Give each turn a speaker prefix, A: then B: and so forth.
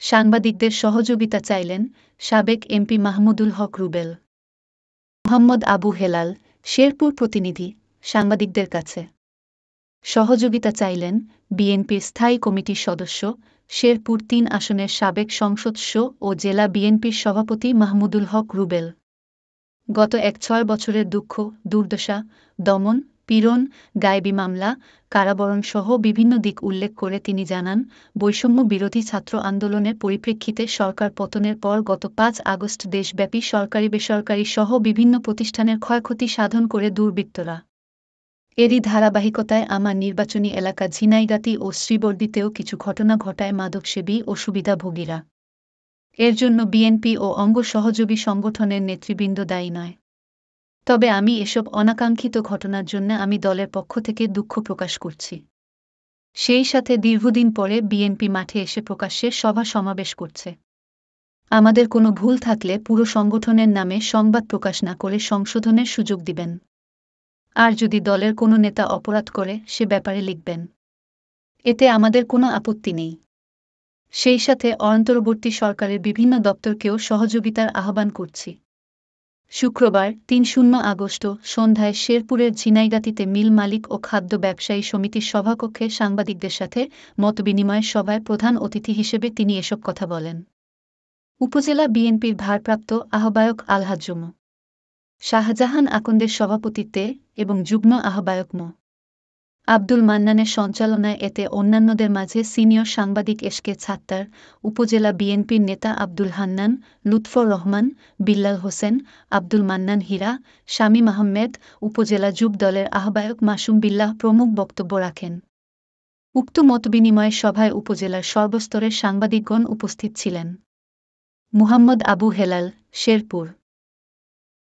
A: সাংবাদিকদের সহযোগিতা চাইলেন সাবেক এমপি মাহমুদুল হক রুবেল। মোহাম্মদ আবু হেলাল, শেরপুর প্রতিনিধি, সাংবাদিকদের কাছে সহযোগিতা চাইলেন বিএনপির স্থায়ী কমিটির সদস্য, শেরপুর ৩ আসনের সাবেক সংসদস্য ও জেলা বিএনপির সভাপতি মাহমুদুল হক রুবেল। গত ১-৬ বছরের দুঃখ, দুর্দশা, দমন, পীড়ন, গায়েবী মামলা, কারাবরণসহ বিভিন্ন দিক উল্লেখ করে তিনি জানান, বৈষম্য বিরোধী ছাত্র আন্দোলনের পরিপ্রেক্ষিতে সরকার পতনের পর গত ৫ আগস্ট দেশব্যাপী সরকারি-বেসরকারি সহ বিভিন্ন প্রতিষ্ঠানের ক্ষয়ক্ষতি সাধন করে দুর্বৃত্তরা। এরই ধারাবাহিকতায় আমার নির্বাচনী এলাকা ঝিনাইগাতী ও শ্রীবরদীতেও কিছু ঘটনা ঘটায় মাদকসেবী ও সুবিধাভোগীরা। এর জন্য বিএনপি ও অঙ্গ সহযোগী সংগঠনের নেতৃবৃন্দ দায়ী নয়। তবে আমি এসব অনাকাঙ্ক্ষিত ঘটনার জন্য আমি দলের পক্ষ থেকে দুঃখ প্রকাশ করছি। সেই সাথে দীর্ঘদিন পরে বিএনপি মাঠে এসে প্রকাশ্যে সভা সমাবেশ করছে। আমাদের কোনো ভুল থাকলে পুরো সংগঠনের নামে সংবাদ প্রকাশ না করে সংশোধনের সুযোগ দিবেন। আর যদি দলের কোনো নেতা অপরাধ করে সে ব্যাপারে লিখবেন। এতে আমাদের কোনো আপত্তি নেই। সেই সাথে অন্তর্বর্তী সরকারের বিভিন্ন দপ্তরকেও সহযোগিতার আহ্বান করছি। শুক্রবার ৩ আগস্ট সন্ধ্যায় শেরপুরের ঝিনাইগাতীতে মিল মালিক ও খাদ্য ব্যবসায়ী সমিতির সভাকক্ষে সাংবাদিকদের সাথে মতবিনিময় সভায় প্রধান অতিথি হিসেবে তিনি এসব কথা বলেন। উপজেলা বিএনপির ভারপ্রাপ্ত আহ্বায়ক আলহাজ্জ মো. শাহজাহান আকন্দের সভাপতিত্বে এবং যুগ্ম আহ্বায়ক মো. আব্দুল মান্নানের সঞ্চালনায় এতে অন্যান্যদের মাঝে সিনিয়র সাংবাদিক এসকে ছাত্তার, উপজেলা বিএনপির নেতা আব্দুল হান্নান, লুৎফর রহমান, বিল্লাল হোসেন, আব্দুল মান্নান হীরা, শামীম আহমেদ, উপজেলা যুব দলের আহ্বায়ক মাসুম বিল্লাহ প্রমুখ বক্তব্য রাখেন। উক্ত মতবিনিময় সভায় উপজেলার সর্বস্তরের সাংবাদিকগণ উপস্থিত ছিলেন। মুহাম্মদ আবু হেলাল, শেরপুর।